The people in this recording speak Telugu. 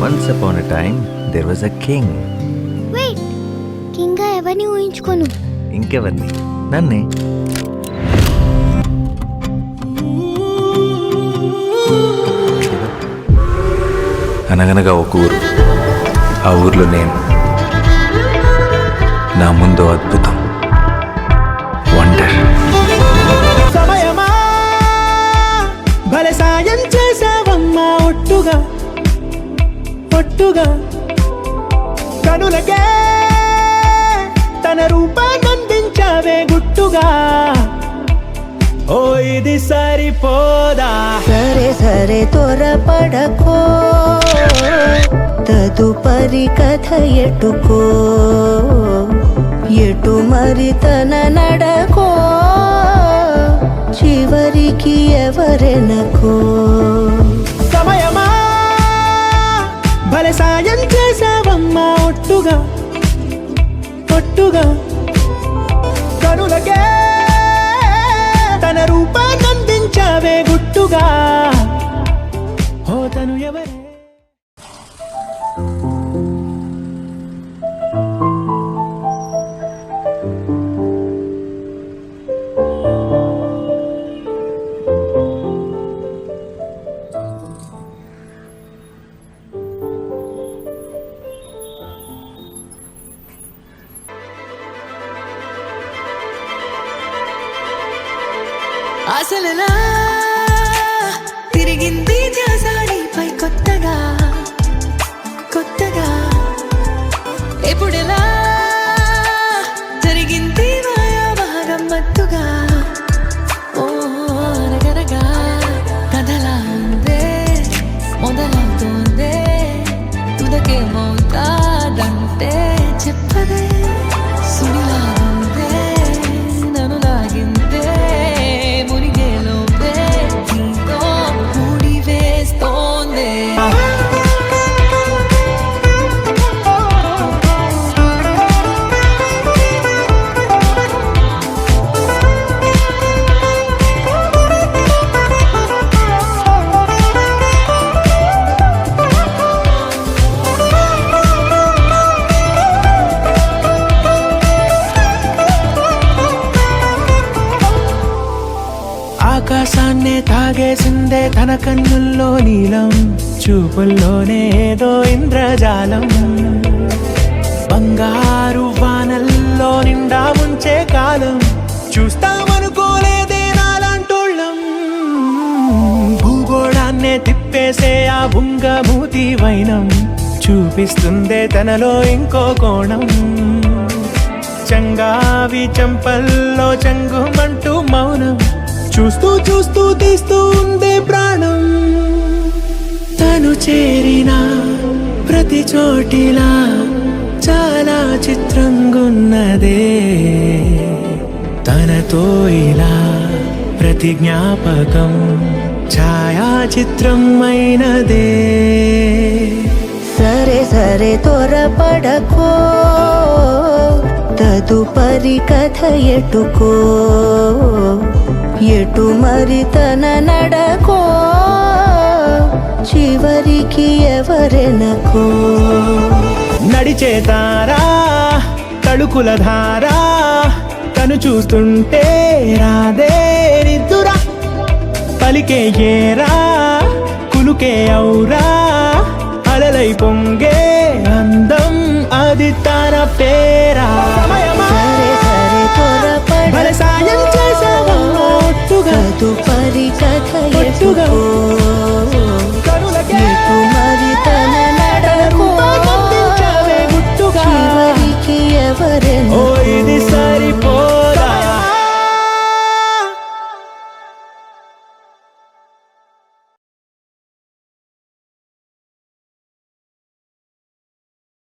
Once upon a time, there was a king. Wait కింగ్గా ఎవరిని ఊహించుకోను. ఇంకెవరిని? నన్నే. అనగనగా ఒక ఊరు. ఆ ఊర్లో నేను. నా ముందు అద్భుతం, వండర్. సమయమా భలే సాయం చేసావమ్మా ఒట్టుగా ఒట్టుగా కనులకే తన రూపాన్నందించావే గుట్టుగా. ఓ ఇది సరిపోదా? సరే సరే త్వరపడకో, తదుపరి కథ ఎటుకో, ఎటు మరి తన నడకో, చివరికి ఎవరెనకో. సమయమా భలే సాయం చేసావమ్మా ఒట్టుగా ఒట్టుగా కనులకే తన రూపాన్నందించావే గుట్టుగా. ఓ తను ఎవరే? అసలులా తిరిగింది ధ్యాసాడిపై కొత్తగా కొత్తగా. ఎప్పుడెలా జరిగింది మాయా గమ్మత్తుగా. ఓ అనగనగా కథలా ఉందే, మొదలవుతోందే, తుదకేమవుతాదంటే చెప్పదే. సుడిలా ఉందే, నన్ను లాగిందే, మునిగేలోపే నీతో ముడి వేస్తోందే. ఆకాశాన్నే తాగేసిందే తన కన్నుల్లో నీలం, చూపుల్లోనే ఏదో ఇంద్రజాలం. బంగారు వానల్లో నిండా ముంచే కాలం, చూస్తామనుకోలేదే నాలాంటోళ్ళం. భూగోళాన్నే తిప్పేసే ఆ బుంగమూతి వైనం, చూపిస్తుందే తనలో ఇంకో కోణం. చంగావి చంపల్లో చంగుమంటూ మౌనం, చూస్తూ చూస్తూ తీస్తూ ఉందే ప్రాణం. తను చేరిన ప్రతి చోటిలా చాలా చిత్రంగున్నదే, తనతో ఇలా ప్రతి జ్ఞాపకం ఛాయాచిత్రం అయినదే. సరే సరే త్వరపడకో, తదుపరి కథ ఎటుకో, ఎటు మరి తన నడకో, చివరికి ఎవరెనకో. నడిచే తారా తళుకుల ధారా, తను చూస్తుంటే రాదే నిద్దురా. పలికే ఏరా కులుకే ఔరా, అలలై పొంగే అందం అది తన పేరా. సరే సరే భలే సాయం చేసావమ్మా ఒట్టుగా తదుపరి కథ ఒట్టుగా ఎటుకో,